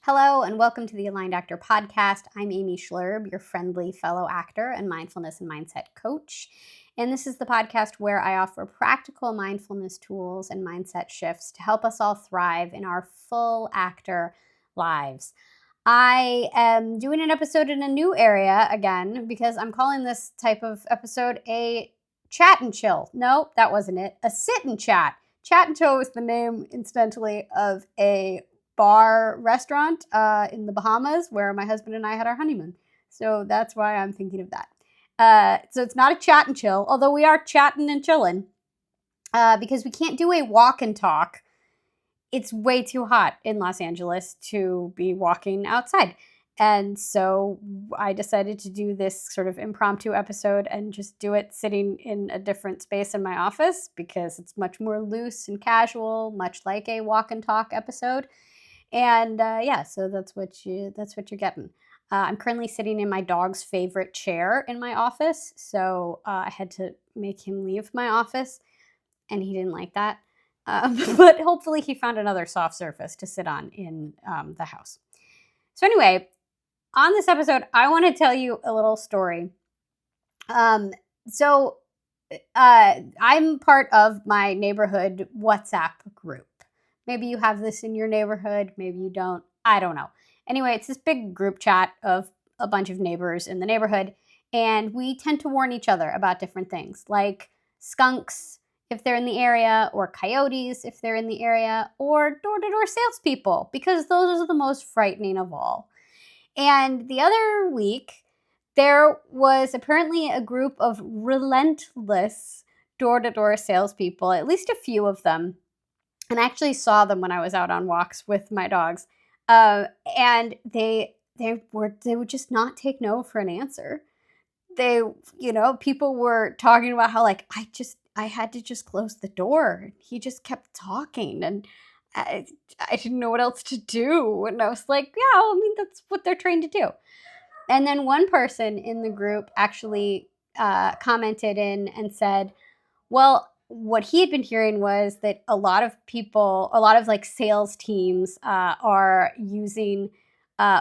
Hello, and welcome to the Aligned Actor Podcast. I'm Amy Schlurb, your friendly fellow actor and mindfulness and mindset coach. And this is the podcast where I offer practical mindfulness tools and mindset shifts to help us all thrive in our full actor lives. I am doing an episode in a new area again because I'm calling this type of episode a chat and chill. No, that wasn't it. A sit and chat. Chat and chill was the name, incidentally, of a bar restaurant in the Bahamas where my husband and I had our honeymoon. So that's why I'm thinking of that. So it's not a chat and chill, although we are chatting and chilling because we can't do a walk and talk. It's way too hot in Los Angeles to be walking outside. And so I decided to do this sort of impromptu episode and just do it sitting in a different space in my office because it's much more loose and casual, much like a walk and talk episode. And so that's what you're getting. I'm currently sitting in my dog's favorite chair in my office, so I had to make him leave my office, and he didn't like that. But hopefully he found another soft surface to sit on in the house. So anyway, on this episode, I want to tell you a little story. I'm part of my neighborhood WhatsApp group. Maybe you have this in your neighborhood, maybe you don't. I don't know. Anyway, it's this big group chat of a bunch of neighbors in the neighborhood, and we tend to warn each other about different things, like skunks if they're in the area, or coyotes if they're in the area, or door-to-door salespeople, because those are the most frightening of all. And the other week, there was apparently a group of relentless door-to-door salespeople, at least a few of them. And I actually saw them when I was out on walks with my dogs. And they would just not take no for an answer. People were talking about how I had to just close the door. He just kept talking and I didn't know what else to do. And I was like, yeah, I mean, that's what they're trained to do. And then one person in the group actually commented in and said, well, what he had been hearing was that a lot of sales teams are using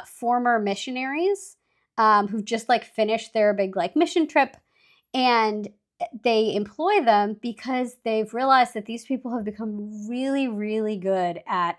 former missionaries who've just finished their big mission trip, and they employ them because they've realized that these people have become really, really good at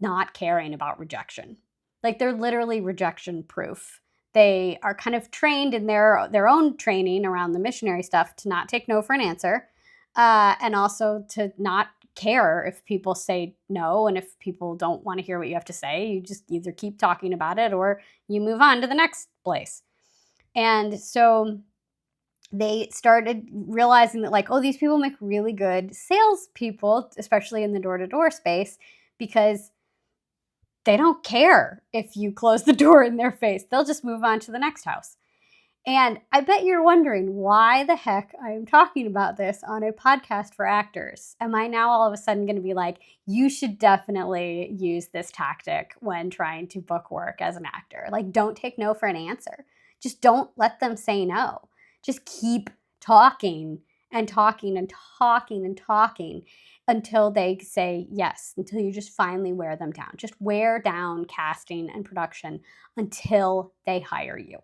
not caring about rejection. They're literally rejection proof. They are kind of trained in their own training around the missionary stuff to not take no for an answer, and also to not care if people say no, and if people don't want to hear what you have to say, you just either keep talking about it or you move on to the next place. And so they started realizing that these people make really good salespeople, especially in the door-to-door space, because they don't care if you close the door in their face. They'll just move on to the next house. And I bet you're wondering why the heck I am talking about this on a podcast for actors. Am I now all of a sudden going to be like, you should definitely use this tactic when trying to book work as an actor? Don't take no for an answer. Just don't let them say no. Just keep talking and talking and talking and talking until they say yes, until you just finally wear them down. Just wear down casting and production until they hire you.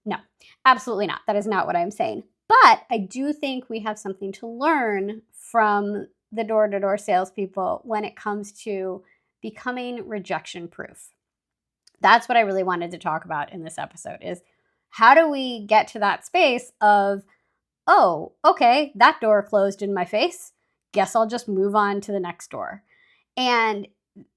No, absolutely not. That is not what I'm saying. But I do think we have something to learn from the door-to-door salespeople when it comes to becoming rejection proof. That's what I really wanted to talk about in this episode is how do we get to that space of, oh, okay, that door closed in my face. Guess I'll just move on to the next door. And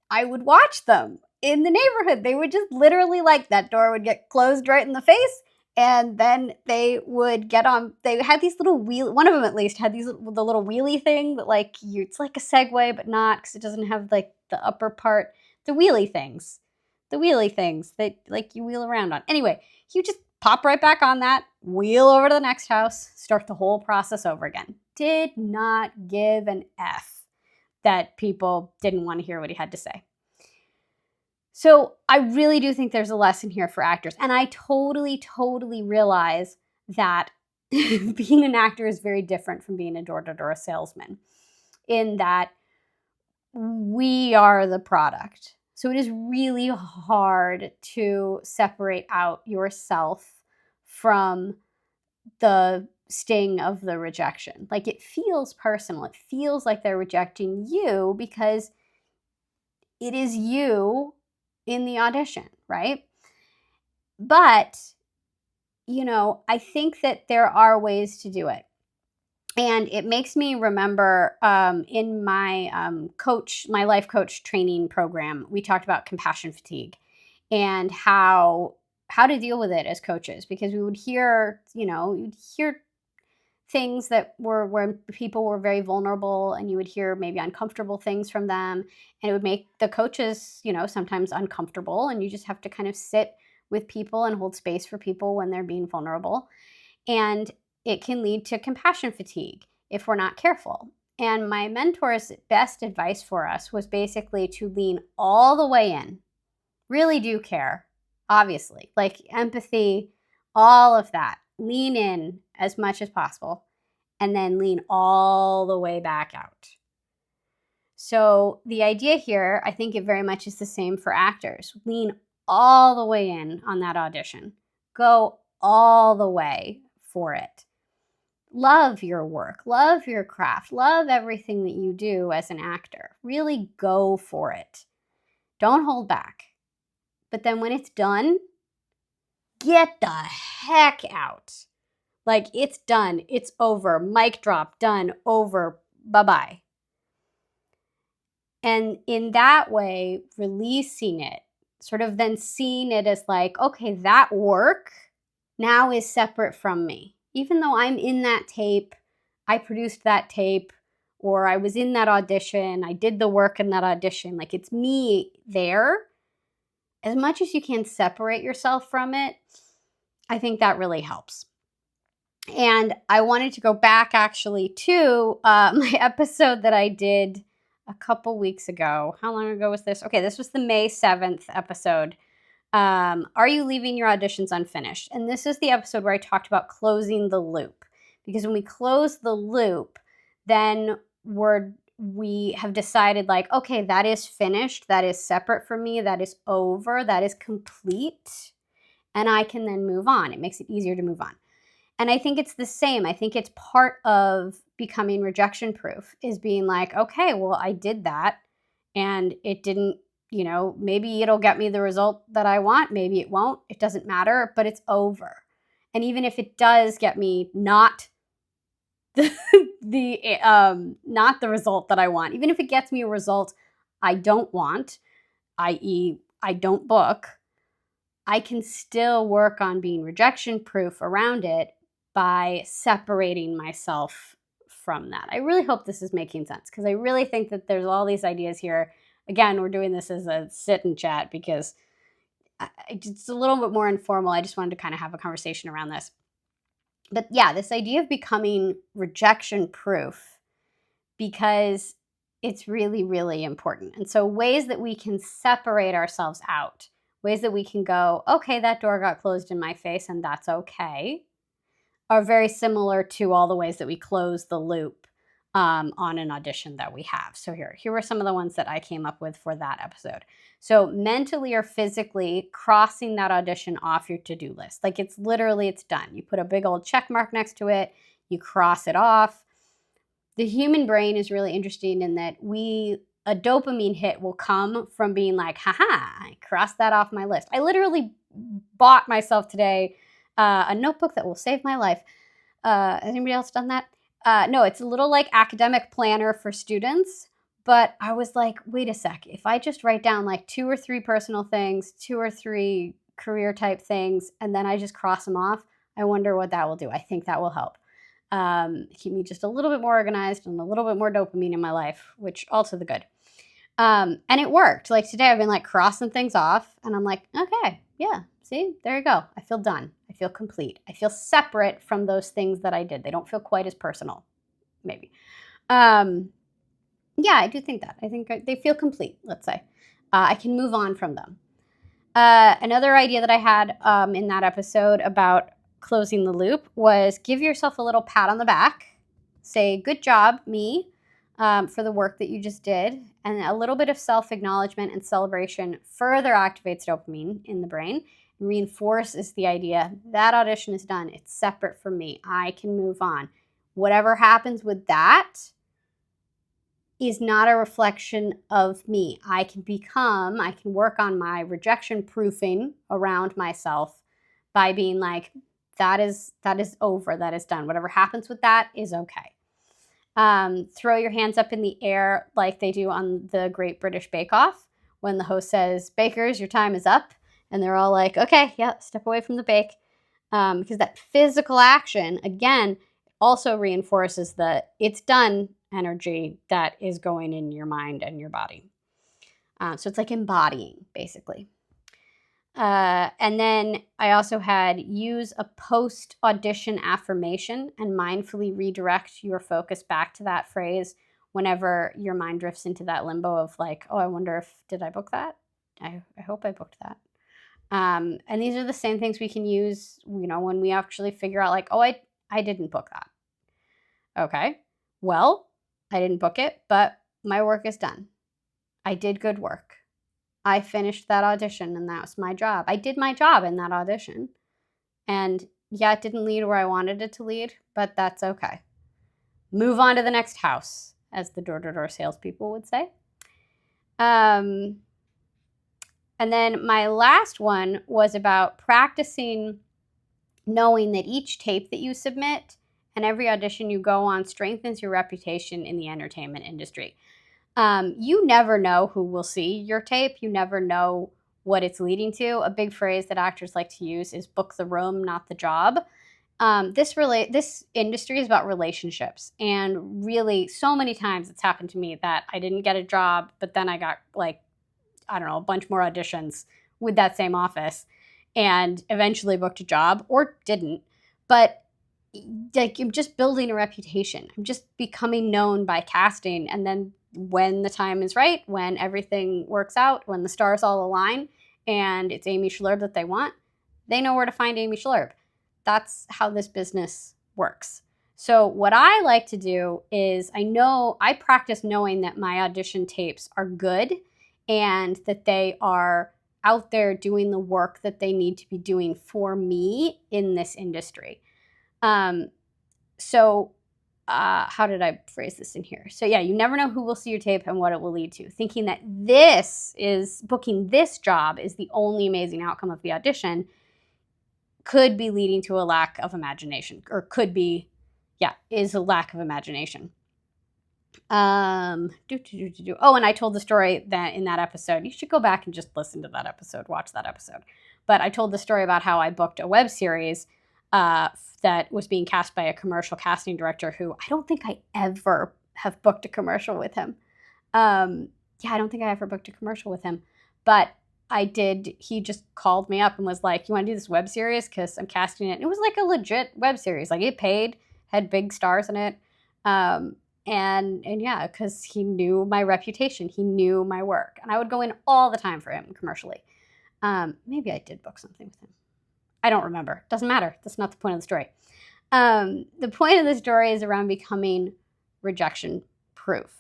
I would watch them in the neighborhood. They would just literally that door would get closed right in the face. And then they would get on, they had these little one of them at least had the little wheelie thing that it's like a Segway, but not, because it doesn't have the upper part, the wheelie things that you wheel around on. Anyway, you just pop right back on that, wheel over to the next house, start the whole process over again. Did not give an F that people didn't want to hear what he had to say. So I really do think there's a lesson here for actors. And I totally, totally realize that being an actor is very different from being a door-to-door salesman in that we are the product. So it is really hard to separate out yourself from the sting of the rejection. Like, it feels personal. It feels like they're rejecting you because it is you in the audition, right? But, I think that there are ways to do it. And it makes me remember in my my life coach training program, we talked about compassion fatigue and how to deal with it as coaches, because we would hear, you'd hear things that were where people were very vulnerable, and you would hear maybe uncomfortable things from them, and it would make the coaches, sometimes uncomfortable, and you just have to kind of sit with people and hold space for people when they're being vulnerable. And it can lead to compassion fatigue if we're not careful. And my mentor's best advice for us was basically to lean all the way in. Really do care, obviously, like empathy, all of that. Lean in as much as possible, and then lean all the way back out. So the idea here, I think it very much is the same for actors. Lean all the way in on that audition. Go all the way for it. Love your work, love your craft, love everything that you do as an actor. Really go for it. Don't hold back. But then when it's done, get the heck out. Like, it's done, it's over, mic drop, done, over, bye-bye. And in that way, releasing it, sort of then seeing it as like, okay, that work now is separate from me. Even though I'm in that tape, I produced that tape, or I was in that audition, I did the work in that audition, like, it's me there. As much as you can separate yourself from it, I think that really helps. And I wanted to go back actually to my episode that I did a couple weeks ago. How long ago was this? Okay, this was the May 7th episode. Are you leaving your auditions unfinished? And this is the episode where I talked about closing the loop. Because when we close the loop, then we have decided, like, okay, that is finished, that is separate from me, that is over, that is complete, and I can then move on. It makes it easier to move on. And I think it's the same. I think it's part of becoming rejection proof, is being like, okay, well, I did that and it didn't, maybe it'll get me the result that I want. Maybe it won't. It doesn't matter, but it's over. And even if it does get me not not the result that I want, even if it gets me a result I don't want, i.e., I don't book, I can still work on being rejection proof around it by separating myself from that. I really hope this is making sense, because I really think that there's all these ideas here. Again, we're doing this as a sit and chat because it's a little bit more informal. I just wanted to kind of have a conversation around this. But yeah, this idea of becoming rejection proof, because it's really, really important. And so ways that we can separate ourselves out, ways that we can go, okay, that door got closed in my face and that's okay, are very similar to all the ways that we close the loop on an audition that we have. So here were some of the ones that I came up with for that episode. So mentally or physically crossing that audition off your to-do list. Like, it's done. You put a big old check mark next to it, you cross it off. The human brain is really interesting in that a dopamine hit will come from being like, haha, I crossed that off my list. I literally bought myself today a notebook that will save my life. Has anybody else done that? No, it's a little like academic planner for students, but I was like, wait a sec. If I just write down like 2 or 3 personal things, 2 or 3 career type things, and then I just cross them off, I wonder what that will do. I think that will help. Keep me just a little bit more organized and a little bit more dopamine in my life, which also the good. And it worked. Like, today I've been like crossing things off, and I'm like, okay, yeah, see, there you go. I feel done. I feel complete. I feel separate from those things that I did. They don't feel quite as personal, maybe. Yeah, I do think that. I think they feel complete, let's say. I can move on from them. Another idea that I had in that episode about closing the loop was give yourself a little pat on the back. Say, good job, me. for the work that you just did. And a little bit of self-acknowledgement and celebration further activates dopamine in the brain and reinforces the idea that audition is done. It's separate from me. I can move on. Whatever happens with that is not a reflection of me. I can work on my rejection proofing around myself by being like, that is over, that is done. Whatever happens with that is okay. Throw your hands up in the air like they do on the Great British Bake Off when the host says, bakers, your time is up. And they're all like, okay, yeah, step away from the bake. Because that physical action, again, also reinforces the it's done energy that is going in your mind and your body. So it's like embodying, basically. And then I also had use a post-audition affirmation and mindfully redirect your focus back to that phrase whenever your mind drifts into that limbo of like, oh, I wonder if, did I book that? I hope I booked that. And these are the same things we can use, when we actually figure out like, oh, I didn't book that. Okay, well, I didn't book it, but my work is done. I did good work. I finished that audition and that was my job. I did my job in that audition. And yeah, it didn't lead where I wanted it to lead, but that's okay. Move on to the next house, as the door-to-door salespeople would say. And then my last one was about practicing knowing that each tape that you submit and every audition you go on strengthens your reputation in the entertainment industry. You never know who will see your tape. You never know what it's leading to. A big phrase that actors like to use is book the room, not the job. This industry is about relationships. And really, so many times it's happened to me that I didn't get a job, but then I got a bunch more auditions with that same office and eventually booked a job or didn't. But I'm just building a reputation. I'm just becoming known by casting. And then when the time is right, when everything works out, when the stars all align and it's Amy Schlerb that they want, they know where to find Amy Schlerb. That's how this business works. So what I like to do is I practice knowing that my audition tapes are good and that they are out there doing the work that they need to be doing for me in this industry. How did I phrase this in here? So yeah, you never know who will see your tape and what it will lead to. Thinking that booking this job is the only amazing outcome of the audition could be leading to a lack of imagination, or is a lack of imagination. Oh, and I told the story that in that episode, you should go back and just listen to that episode, watch that episode. But I told the story about how I booked a web series that was being cast by a commercial casting director who I don't think I ever have booked a commercial with him. I don't think I ever booked a commercial with him, but I did. He just called me up and was like, you want to do this web series? Because I'm casting it. It was like a legit web series. Like it paid, had big stars in it. And yeah, because he knew my reputation. He knew my work. And I would go in all the time for him commercially. Maybe I did book something with him. I don't remember. Doesn't matter. That's not the point of the story. The point of the story is around becoming rejection proof.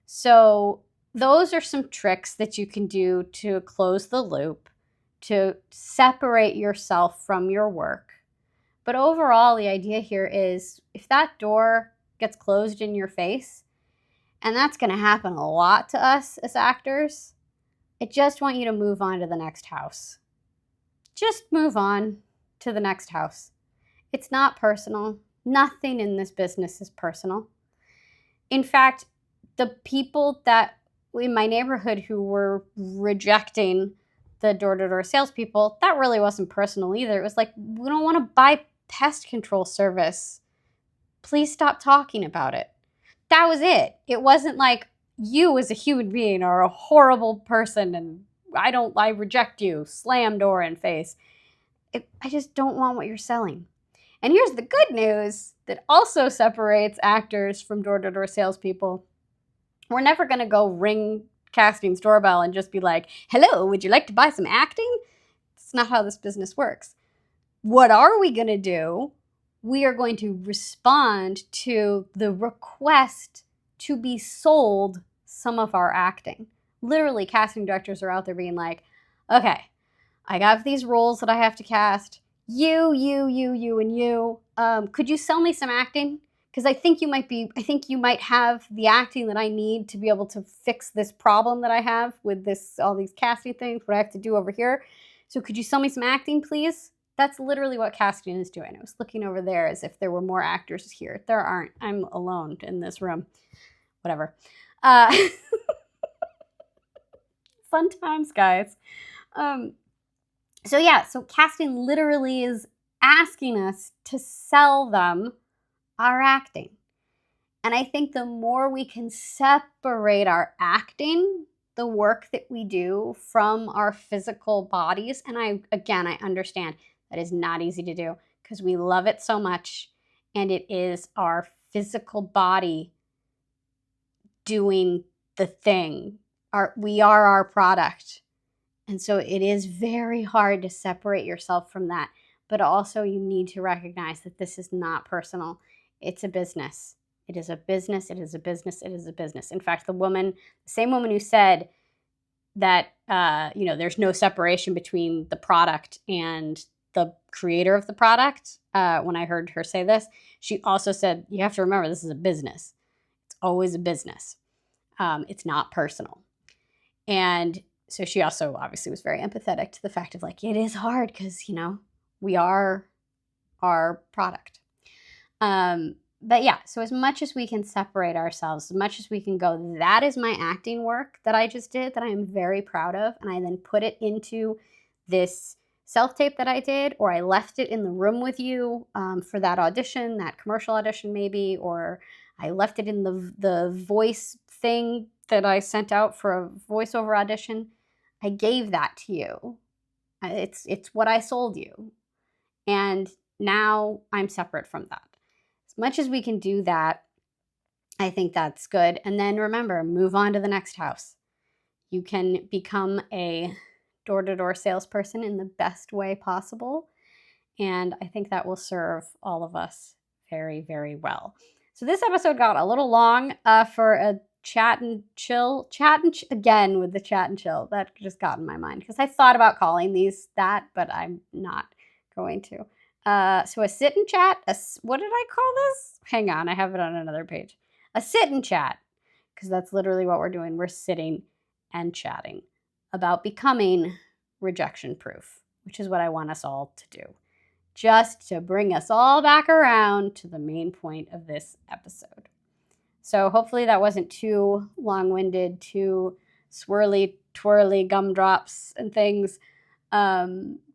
So those are some tricks that you can do to close the loop, to separate yourself from your work. But overall, the idea here is if that door gets closed in your face, and that's going to happen a lot to us as actors, I just want you to move on to the next house. Just move on to the next house. It's not personal. Nothing in this business is personal. In fact, the people that in my neighborhood who were rejecting the door-to-door salespeople, that really wasn't personal either. It was like, we don't want to buy pest control service. Please stop talking about it. That was it. It wasn't like you as a human being are a horrible person and I reject you, slam door in face. I just don't want what you're selling. And here's the good news that also separates actors from door-to-door salespeople. We're never going to go ring casting's doorbell and just be like, hello, would you like to buy some acting? That's not how this business works. What are we going to do? We are going to respond to the request to be sold some of our acting. Literally, casting directors are out there being like, okay, I got these roles that I have to cast. You, and you. Could you sell me some acting? Because I think you might have the acting that I need to be able to fix this problem that I have with all these casting things, what I have to do over here. So could you sell me some acting, please? That's literally what casting is doing. I was looking over there as if there were more actors here. There aren't. I'm alone in this room. Whatever. Fun times, guys. So casting literally is asking us to sell them our acting. And I think the more we can separate our acting, the work that we do, from our physical bodies, and I understand that is not easy to do because we love it so much, and it is our physical body doing the thing. We are our product. And so it is very hard to separate yourself from that. But also you need to recognize that this is not personal. It's a business. It is a business. It is a business. It is a business. In fact, the same woman who said that, there's no separation between the product and the creator of the product, when I heard her say this, she also said, you have to remember, this is a business. It's always a business. It's not personal. And so she also obviously was very empathetic to the fact of like, it is hard because, we are our product. But yeah, so as much as we can separate ourselves, as much as we can go, that is my acting work that I just did that I am very proud of. And I then put it into this self-tape that I did, or I left it in the room with you for that audition, that commercial audition maybe, or I left it in the voice thing that I sent out for a voiceover audition. I gave that to you. It's what I sold you. And now I'm separate from that. As much as we can do that, I think that's good. And then remember, move on to the next house. You can become a door-to-door salesperson in the best way possible. And I think that will serve all of us very well. So this episode got a little long for a chat and chill. Again with the chat and chill. That just got in my mind because I thought about calling these that, but I'm not going to. So a sit and chat. What did I call this? Hang on, I have it on another page. A sit and chat, because that's literally what we're doing. We're sitting and chatting about becoming rejection proof, which is what I want us all to do. Just to bring us all back around to the main point of this episode. So hopefully that wasn't too long-winded, too swirly, twirly gumdrops and things.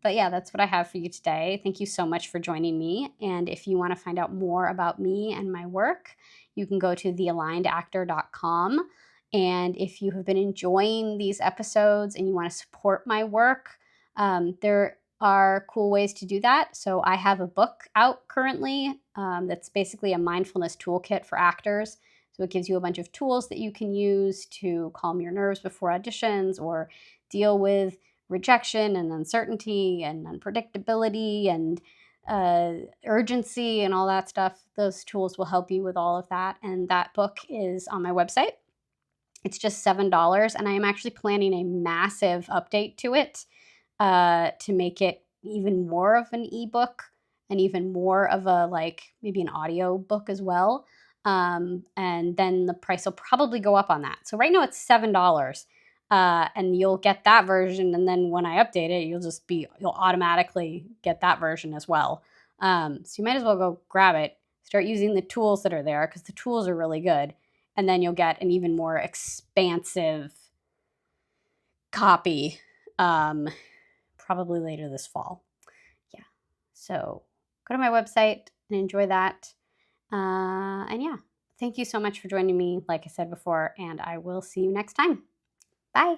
But yeah, that's what I have for you today. Thank you so much for joining me. And if you want to find out more about me and my work, you can go to thealignedactor.com. And if you have been enjoying these episodes and you want to support my work, there are cool ways to do that. So I have a book out currently that's basically a mindfulness toolkit for actors. So it gives you a bunch of tools that you can use to calm your nerves before auditions or deal with rejection and uncertainty and unpredictability and urgency and all that stuff. Those tools will help you with all of that. And that book is on my website. It's just $7. And I am actually planning a massive update to it to make it even more of an ebook and even more of maybe an audio book as well. And then the price will probably go up on that. So right now it's $7. And you'll get that version. And then when I update it, you'll automatically get that version as well. So you might as well go grab it, start using the tools that are there because the tools are really good. And then you'll get an even more expansive copy, probably later this fall. Yeah. So go to my website and enjoy that. And yeah, thank you so much for joining me, like I said before, and I will see you next time. Bye.